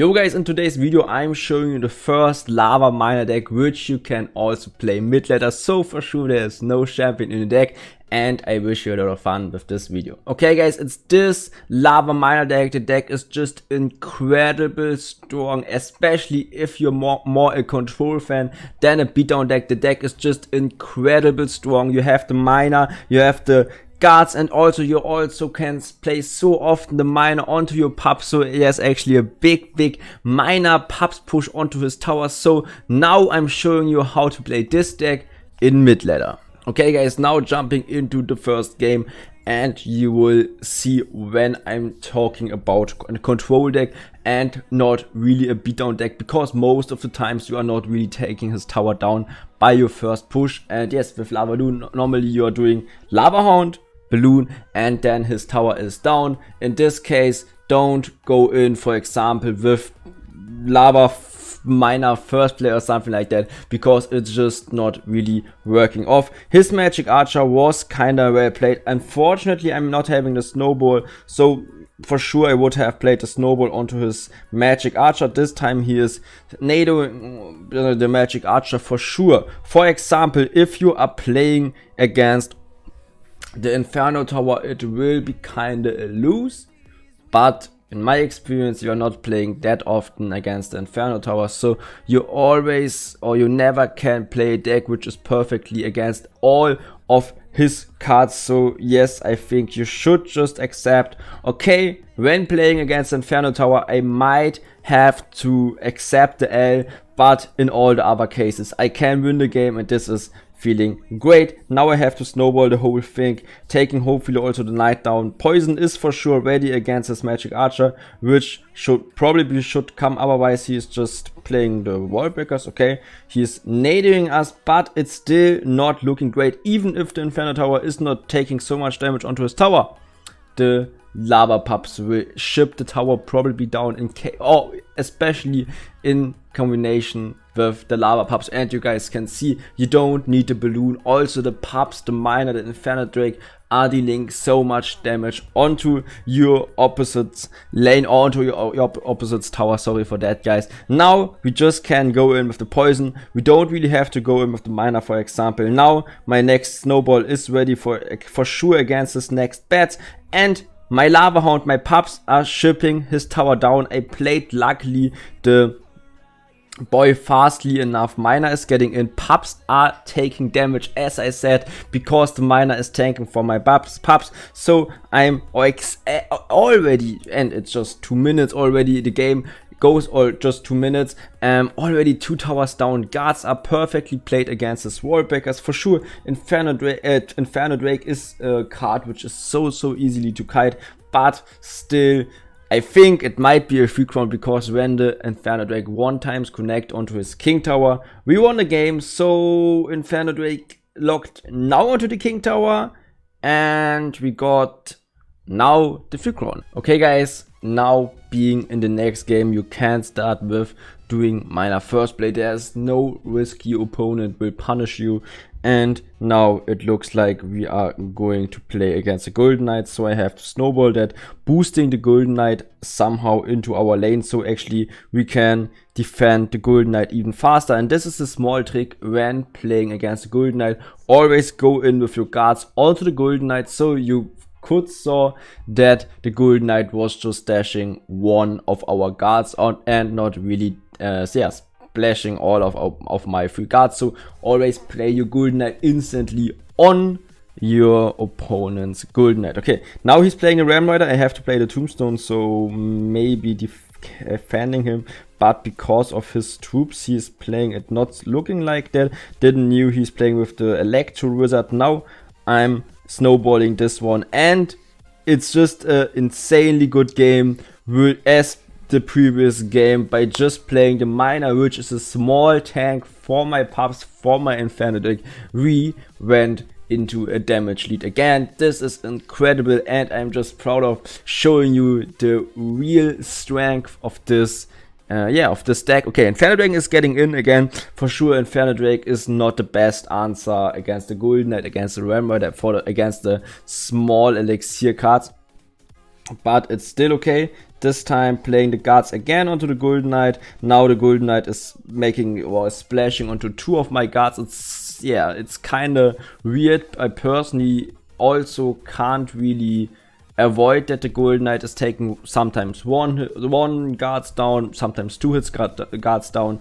Yo guys, in today's video I'm showing you the first Lavaminer deck which you can also play mid-ladder, so for sure there's no champion in the deck and I wish you a lot of fun with this video. Okay guys, it's this Lavaminer deck. The deck is just incredibly strong, especially if you're more a control fan than a beatdown deck. The deck is just incredibly strong. You have the miner, you have the guards, and also you also can play so often the miner onto your pup, so he has actually a big miner pups push onto his tower. So now I'm showing you how to play this deck in mid ladder. Okay guys, now jumping into the first game, and you will see when I'm talking about a control deck and not really a beatdown deck, because most of the times you are not really taking his tower down by your first push. And yes, with Lavaloon normally you are doing Lava Hound, Balloon, and then his tower is down. In this case, don't go in, for example, with Lava Miner first play or something like that, because it's just not really working off. His magic archer was kinda well played. Unfortunately, I'm not having the snowball, so for sure I would have played the snowball onto his magic archer. This time he is nadoing the magic archer for sure. For example, if you are playing against the Inferno tower, it will be kinda a lose, but in my experience you are not playing that often against the Inferno tower, so you always or you never can play a deck which is perfectly against all of his cards. So yes, I think you should just accept, okay, when playing against Inferno tower I might have to accept the L, but in all the other cases I can win the game, and this is feeling great. Now I have to snowball the whole thing, taking hopefully also the knight down. Poison is for sure ready against his magic archer, which should come, otherwise he is just playing the wall breakers. Okay, he's nading us, but it's still not looking great. Even if the Inferno tower is not taking so much damage onto his tower, the lava pups will ship the tower probably down in especially in combination with the lava pups. And you guys can see you don't need the balloon. Also the pups, the miner, the Inferno Drake are dealing so much damage onto your opposite's lane, onto your opposite's tower. Sorry for that guys. Now we just can go in with the poison. We don't really have to go in with the miner, for example. Now my next snowball is ready for sure against his next bats, and my Lava Hound, my pups are shipping his tower down. I played luckily the boy fastly enough. Miner is getting in. Pups are taking damage, as I said, because the miner is tanking for my pups. So I'm already, and it's just 2 minutes already. The game goes just 2 minutes. Already 2 towers down. Guards are perfectly played against his wall breakers. For sure, Inferno Drake is a card which is so easily to kite, but still I think it might be a free crown, because when the Inferno Drake 1 times connect onto his king tower, we won the game. So Inferno Drake locked now onto the king tower, and we got now the free crown. Okay guys, now being in the next game, you can start with doing miner first play. There's no risky opponent will punish you. And now it looks like we are going to play against the Golden Knight, so I have to snowball that, boosting the Golden Knight somehow into our lane, so actually we can defend the Golden Knight even faster. And this is a small trick when playing against the Golden Knight. Always go in with your guards onto the Golden Knight. So you could saw that the Golden Knight was just dashing one of our guards on and not really splashing all of my free guards. So always play your Golden Knight instantly on your opponent's Golden Knight. Okay, now he's playing a Ram Rider. I have to play the Tombstone, so maybe defending him, but because of his troops he is playing it not looking like that. Didn't knew he's playing with the Electro Wizard. Now I'm snowballing this one, and it's just an insanely good game as the previous game, by just playing the miner, which is a small tank for my pups, for my Inferno Drake. We went into a damage lead again. This is incredible, and I'm just proud of showing you the real strength of this of this deck. Okay, Inferno Drake is getting in again. For sure, Inferno Drake is not the best answer against the Golden Knight, against the Ram Rider, against the small elixir cards. but it's still okay. this time playing the guards again onto the Golden Knight. Now the Golden Knight is making or splashing onto 2 of my guards. It's kind of weird. I personally also can't really avoid that the Golden Knight is taking sometimes one guards down, sometimes 2 hits guards down,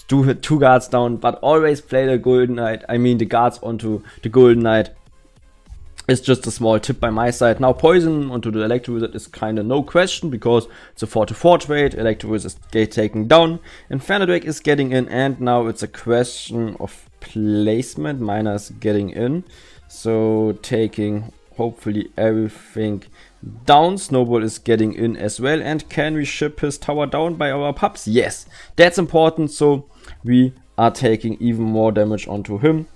2 guards down, but always play the Golden Knight, the guards onto the Golden Knight. It's just a small tip by my side. Now poison onto the Electro Wizard is kind of no question because it's a 4-4 trade. Electro Wizard is taken down. Inferno Drake is getting in, and now it's a question of placement. Miner is getting in. So taking hopefully everything down. Snowball is getting in as well. And can we ship his tower down by our pups? Yes, that's important. So we are taking even more damage onto him.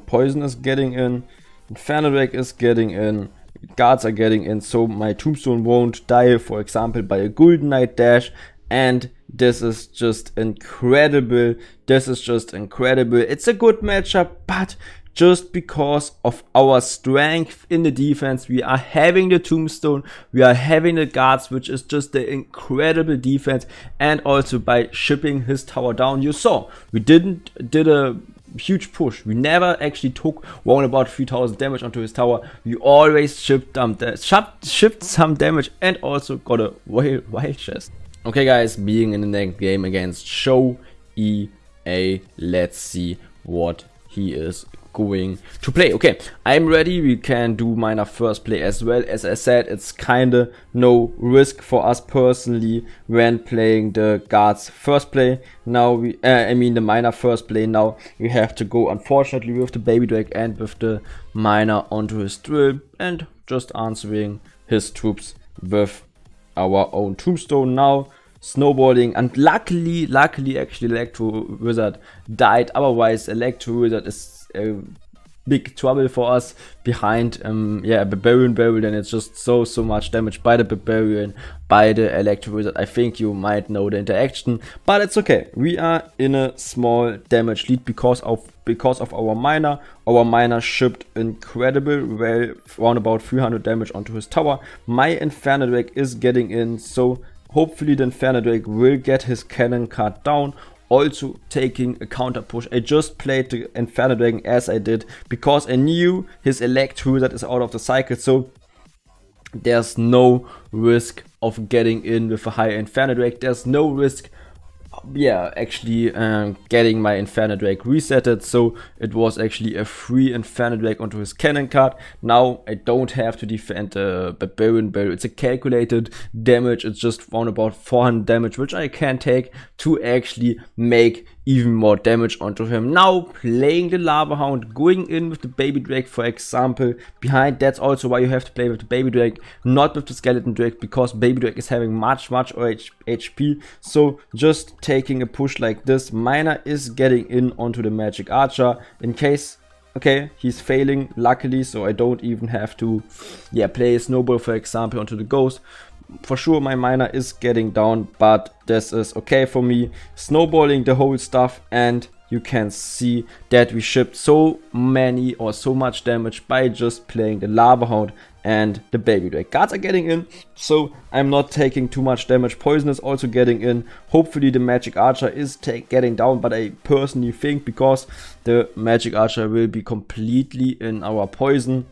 Poison is getting in, Inferno Drake is getting in, guards are getting in, so my tombstone won't die, for example, by a Golden Knight dash, and this is just incredible. It's a good matchup, but just because of our strength in the defense, we are having the tombstone, we are having the guards, which is just the incredible defense, and also by shipping his tower down, you saw, we did a huge push. We never actually took around about 3000 damage onto his tower. We always shipped some damage and also got a wild chest. Okay guys, being in the next game against Show EA, let's see what he is going to play. Okay, I'm ready. We can do miner first play as well. As I said, it's kinda no risk for us personally when playing the guards first play. Now the miner first play. Now we have to go, unfortunately, with the baby drake and with the miner onto his drill and just answering his troops with our own tombstone. Now snowballing, and luckily actually Electro Wizard died. Otherwise Electro Wizard is big trouble for us behind a Barbarian Barrel. Then it's just so much damage by the Barbarian, by the Electro Wizard. I think you might know the interaction, but it's okay. We are in a small damage lead because of our miner. Our miner shipped incredible well, around about 300 damage onto his tower. My Inferno Drake is getting in, so hopefully the Inferno Drake will get his cannon card down. Also taking a counter push. I just played the Inferno Dragon as I did because I knew his Electro Wizard is out of the cycle, so there's no risk of getting in with a higher Inferno Drake. There's no risk getting my Inferno Drake resetted, so it was actually a free Inferno Drake onto his cannon card. Now I don't have to defend the Barbarian Barrel. It's a calculated damage. It's just around about 400 damage, which I can take to actually make even more damage onto him. Now playing the Lava Hound, going in with the Baby Drake, for example, behind. That's also why you have to play with the Baby Drake, not with the Skeleton Drake, because Baby Drake is having much HP. So just taking a push like this. Miner is getting in onto the Magic Archer in case, okay, he's failing, luckily, so I don't even have to play a Snowball, for example, onto the Ghost. For sure my miner is getting down, but this is okay for me. Snowballing the whole stuff, and you can see that we shipped so much damage by just playing the Lava Hound and the Baby Drake. Guards are getting in, so I'm not taking too much damage. Poison is also getting in. Hopefully the Magic Archer is getting down, but I personally think because the Magic Archer will be completely in our poison.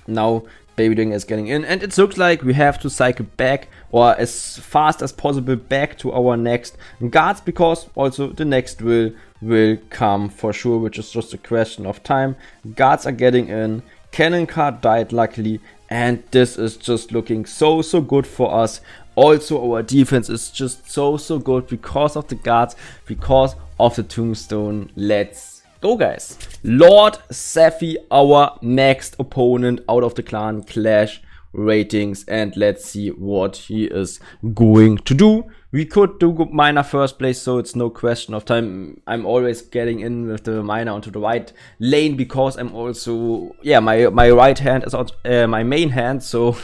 Now Baby Drake is getting in, and it looks like we have to cycle back, or as fast as possible, back to our next guards, because also the next will come for sure, which is just a question of time. Guards are getting in. Cannon card died luckily, and this is just looking so good for us. Also our defense is just so good because of the guards, because of the tombstone. Let's go guys. Lord Safi, our next opponent out of the clan Clash ratings, and let's see what he is going to do. We could do miner first place, so it's no question of time. I'm always getting in with the miner onto the right lane because I'm also, my right hand is my main hand, so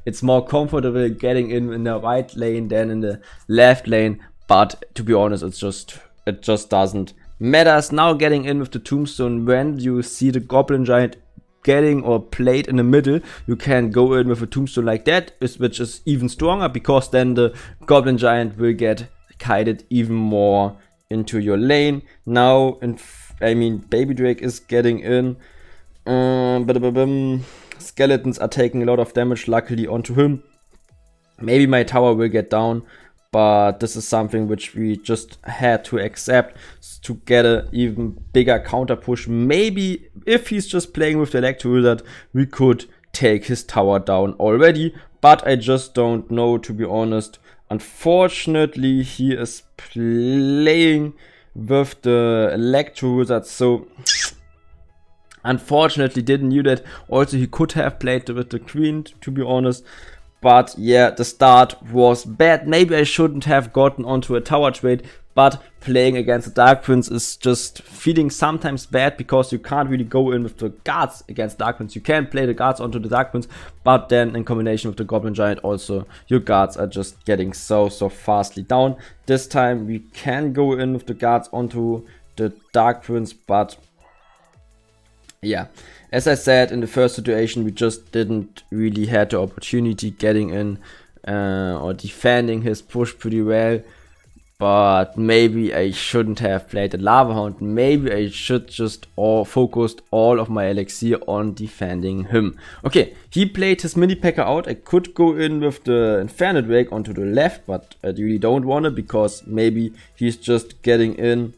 it's more comfortable getting in the right lane than in the left lane. But to be honest, it just doesn't matters. Now getting in with the tombstone. When you see the Goblin Giant getting or played in the middle, you can go in with a tombstone like that, which is even stronger, because then the Goblin Giant will get kited even more into your lane. Now, Baby Drake is getting in. Skeletons are taking a lot of damage, luckily, onto him. Maybe my tower will get down, but this is something which we just had to accept to get an even bigger counter push. Maybe if he's just playing with the Electro Wizard, we could take his tower down already, but I just don't know, to be honest. Unfortunately, he is playing with the Electro Wizard, so unfortunately didn't knew that. Also, he could have played with the Queen, to be honest. But yeah, the start was bad. Maybe I shouldn't have gotten onto a tower trade, but playing against the Dark Prince is just feeling sometimes bad, because you can't really go in with the guards against Dark Prince. You can play the guards onto the Dark Prince, but then in combination with the Goblin Giant also, your guards are just getting so fastly down. This time we can go in with the guards onto the Dark Prince, but yeah, as I said, in the first situation, we just didn't really had the opportunity getting in or defending his push pretty well. But maybe I shouldn't have played the Lava Hound. Maybe I should just focused all of my elixir on defending him. Okay, he played his mini packer out. I could go in with the Inferno Drake onto the left, but I really don't want it, because maybe he's just getting in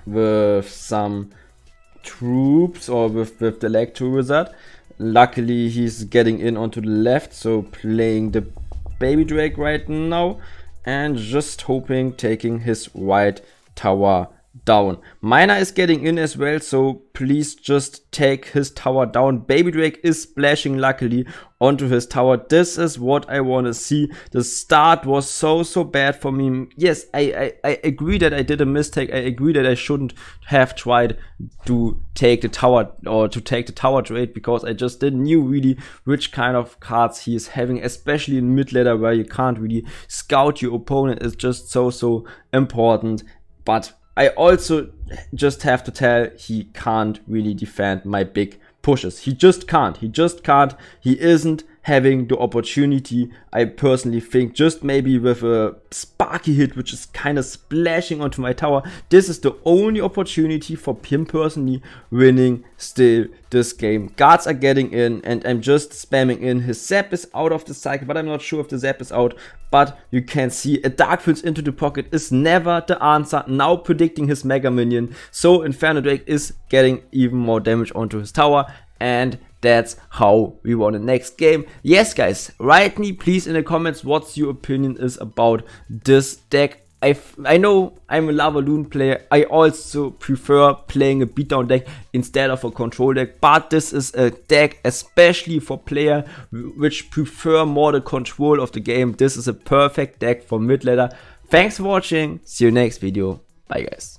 with some troops or with the Electro Wizard. Luckily, he's getting in onto the left, so playing the Baby Drake right now and just hoping taking his right tower down. Miner is getting in as well, so please just take his tower down. Baby Drake is splashing luckily onto his tower. This is what I want to see. The start was so bad for me. Yes, I agree that I did a mistake. I agree that I shouldn't have tried to take the tower or to take the tower trade, because I just didn't knew really which kind of cards he is having, especially in Midladder, where you can't really scout your opponent. Is just so important. But I also just have to tell, he can't really defend my big pushes. He just can't. He isn't having the opportunity. I personally think just maybe with a Sparky hit, which is kind of splashing onto my tower, this is the only opportunity for him personally winning still this game. Guards are getting in and I'm just spamming in. His zap is out of the cycle, but I'm not sure if the zap is out. But you can see a Dark Prince into the pocket is never the answer. Now predicting his Mega Minion. So Inferno Drake is getting even more damage onto his tower. And that's how we won the next game. Yes, guys, write me please in the comments what's your opinion is about this deck. I know I'm a Lavaloon player. I also prefer playing a beatdown deck instead of a control deck. But this is a deck especially for players which prefer more the control of the game. This is a perfect deck for Midladder. Thanks for watching. See you next video. Bye, guys.